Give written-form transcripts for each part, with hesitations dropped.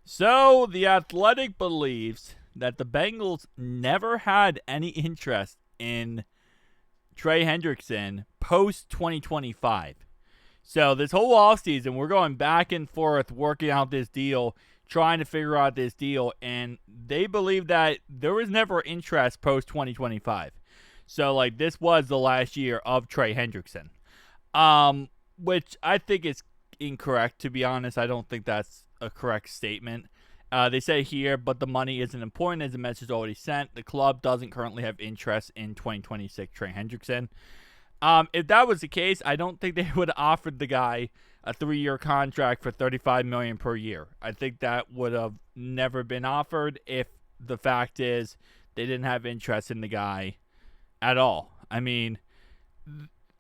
So, The Athletic believes that the Bengals never had any interest in Trey Hendrickson post 2025. So, this whole offseason, we're going back and forth working out this deal, trying to figure out this deal, and they believe that there was never interest post 2025. So, this was the last year of Trey Hendrickson. Which I think is incorrect, to be honest. I don't think that's a correct statement. They say here, but the money isn't important as the message already sent. The club doesn't currently have interest in 2026 Trey Hendrickson. If that was the case, I don't think they would have offered the guy a 3-year contract for $35 million per year. I think that would have never been offered if the fact is they didn't have interest in the guy at all. I mean,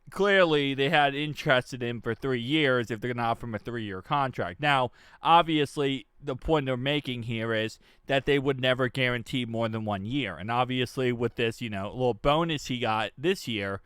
clearly they had interest in him for 3 years if they're going to offer him a 3-year contract. Now, obviously, the point they're making here is that they would never guarantee more than 1 year. And obviously, with this, little bonus he got this year,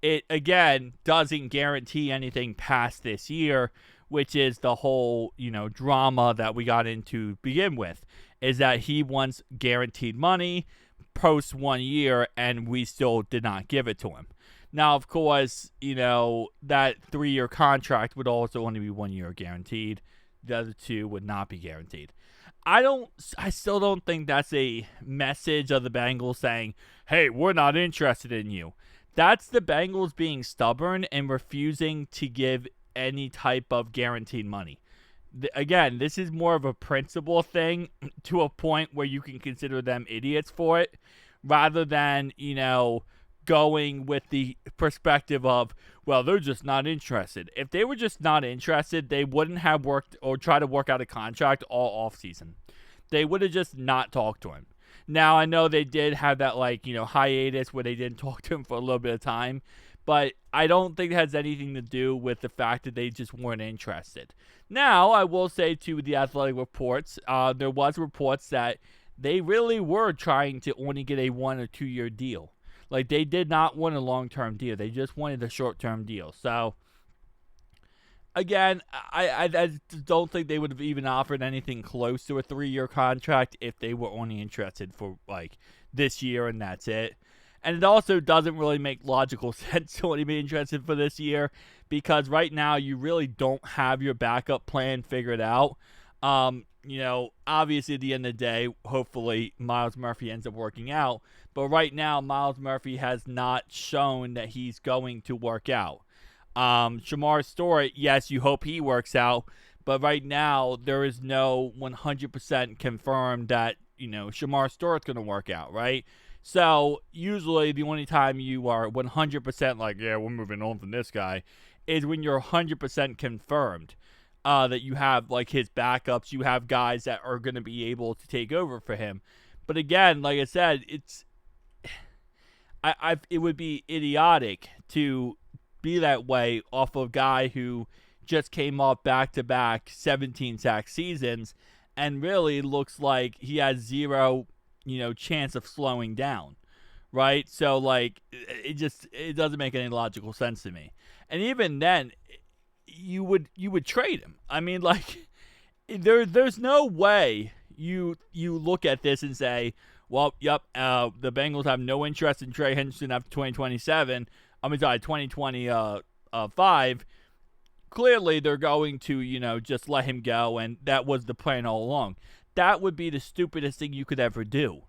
it, again, doesn't guarantee anything past this year, which is the whole, drama that we got into begin with, is that he wants guaranteed money post 1 year, and we still did not give it to him. Now, of course, that 3-year contract would also only be 1 year guaranteed. The other 2 would not be guaranteed. I still don't think that's a message of the Bengals saying, hey, we're not interested in you. That's the Bengals being stubborn and refusing to give any type of guaranteed money. Again, this is more of a principle thing to a point where you can consider them idiots for it, rather than, going with the perspective of, well, they're just not interested. If they were just not interested, they wouldn't have worked or tried to work out a contract all offseason. They would have just not talked to him. Now, I know they did have that, hiatus where they didn't talk to him for a little bit of time, but I don't think it has anything to do with the fact that they just weren't interested. Now, I will say to the Athletic reports, there was reports that they really were trying to only get a 1 or 2 year deal. They did not want a long-term deal. They just wanted a short-term deal. So, again, I don't think they would have even offered anything close to a 3-year contract if they were only interested for, this year and that's it. And it also doesn't really make logical sense to only be interested for this year, because right now you really don't have your backup plan figured out. Obviously at the end of the day, hopefully Myles Murphy ends up working out. But right now, Myles Murphy has not shown that he's going to work out. Shamar Stewart, yes, you hope he works out. But right now, there is no 100% confirmed that, Shamar Stewart's going to work out, right? So, usually the only time you are 100% yeah, we're moving on from this guy, is when you're 100% confirmed. That you have, his backups, you have guys that are going to be able to take over for him. But again, like I said, it would be idiotic to be that way off of a guy who just came off back-to-back 17-sack seasons and really looks like he has zero, chance of slowing down, right? So, it doesn't make any logical sense to me. And even then, you would trade him. I mean, there's no way you look at this and say, well, yep, the Bengals have no interest in Trey Hendrickson after 2027. 2025. Clearly, they're going to, just let him go, and that was the plan all along. That would be the stupidest thing you could ever do.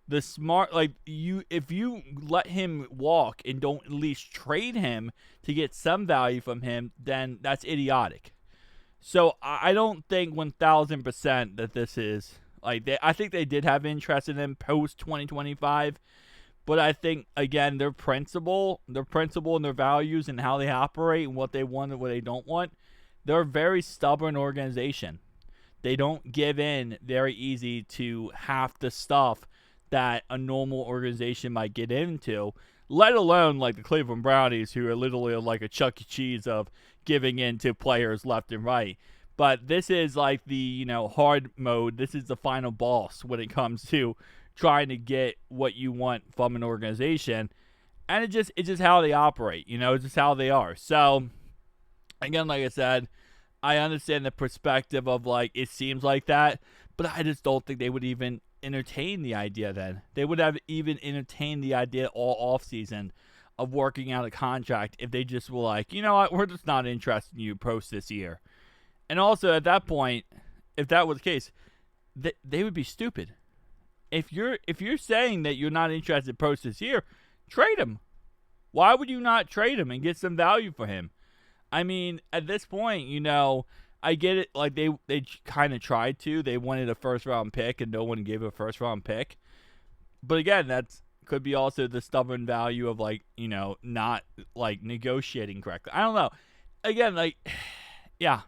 The smart, if you let him walk and don't at least trade him to get some value from him, then that's idiotic. So I don't think 1,000% that this is I think they did have interest in him post 2025, but I think again their principle and their values and how they operate and what they want and what they don't want, they're a very stubborn organization. They don't give in very easy to half the stuff that a normal organization might get into, let alone the Cleveland Brownies, who are literally like a Chuck E. Cheese of giving in to players left and right. But this is the, hard mode. This is the final boss when it comes to trying to get what you want from an organization. And it's just how they operate, it's just how they are. So, again, like I said, I understand the perspective of like it seems like that, but I just don't think they would even entertain the idea then. They would have even entertained the idea all offseason of working out a contract if they just were like, you know what, we're just not interested in you post this year. And also at that point, if that was the case, they would be stupid. If you're saying that you're not interested post this year, trade him. Why would you not trade him and get some value for him? I mean, at this point, I get it. Like they kind of tried to. They wanted a first round pick, and no one gave a first round pick. But again, that's could be also the stubborn value of like not like negotiating correctly. I don't know. Again, like yeah,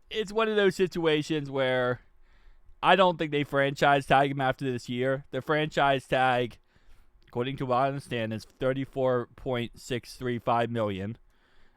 it's one of those situations where I don't think they franchise tag him after this year. The franchise tag, according to what I understand, is $34.635 million.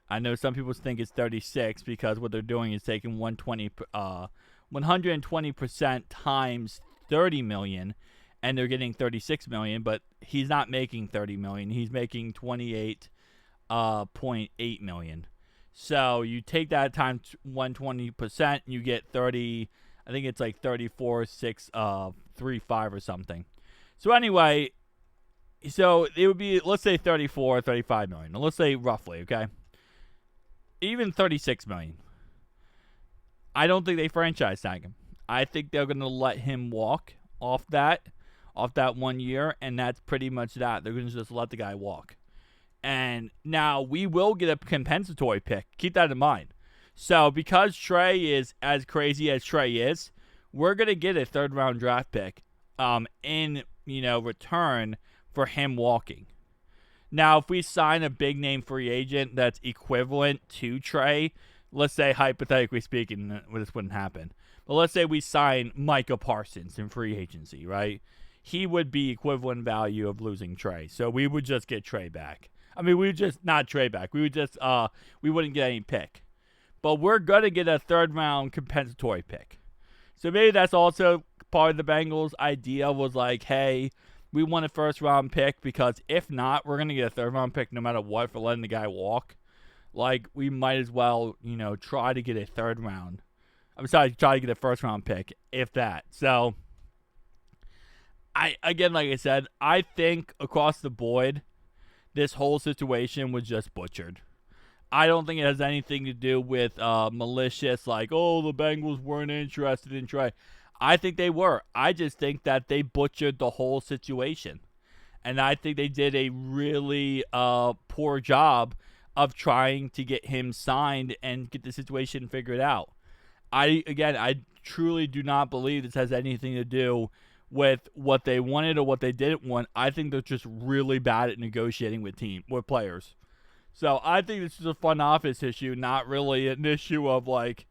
I know some people think it's 36 because what they're doing is taking 120% times 30 million, and they're getting 36 million. But he's not making 30 million. He's making 28.8 million. So you take that times 120%, you get 30. I think it's like 34.635 or something. So anyway, so it would be, let's say 34, 35 million. Let's say roughly, okay? Even 36 million. I don't think they franchise tag him. I think they're going to let him walk off that 1 year, and that's pretty much that. They're going to just let the guy walk. And now we will get a compensatory pick. Keep that in mind. So because Trey is as crazy as Trey is, we're going to get a third-round draft pick in return for him walking. Now, if we sign a big-name free agent that's equivalent to Trey, let's say, hypothetically speaking, this wouldn't happen. But let's say we sign Micah Parsons in free agency, right? He would be equivalent value of losing Trey. So we would just get Trey back. I mean, we would just not Trey back. We would just we wouldn't get any pick. But we're going to get a third-round compensatory pick. So maybe that's also part of the Bengals' idea was like, hey, we want a first-round pick because if not, we're going to get a third-round pick no matter what for letting the guy walk. Like, we might as well, try to get a third-round. Try to get a first-round pick, if that. So, like I said, I think across the board, this whole situation was just butchered. I don't think it has anything to do with malicious, like, oh, the Bengals weren't interested in Trey. I think they were. I just think that they butchered the whole situation. And I think they did a really poor job of trying to get him signed and get the situation figured out. I truly do not believe this has anything to do with what they wanted or what they didn't want. I think they're just really bad at negotiating with players. So I think this is a front office issue, not really an issue of like,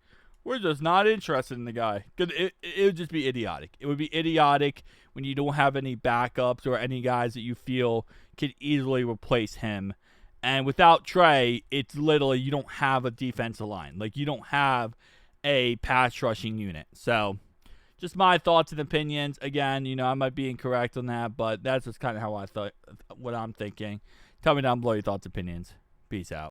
we're just not interested in the guy. Because it would just be idiotic. It would be idiotic when you don't have any backups or any guys that you feel could easily replace him. And without Trey, it's literally you don't have a defensive line. Like, you don't have a pass rushing unit. So just my thoughts and opinions. Again, I might be incorrect on that, but that's just kind of how I thought, what I'm thinking. Tell me down below your thoughts and opinions. Peace out.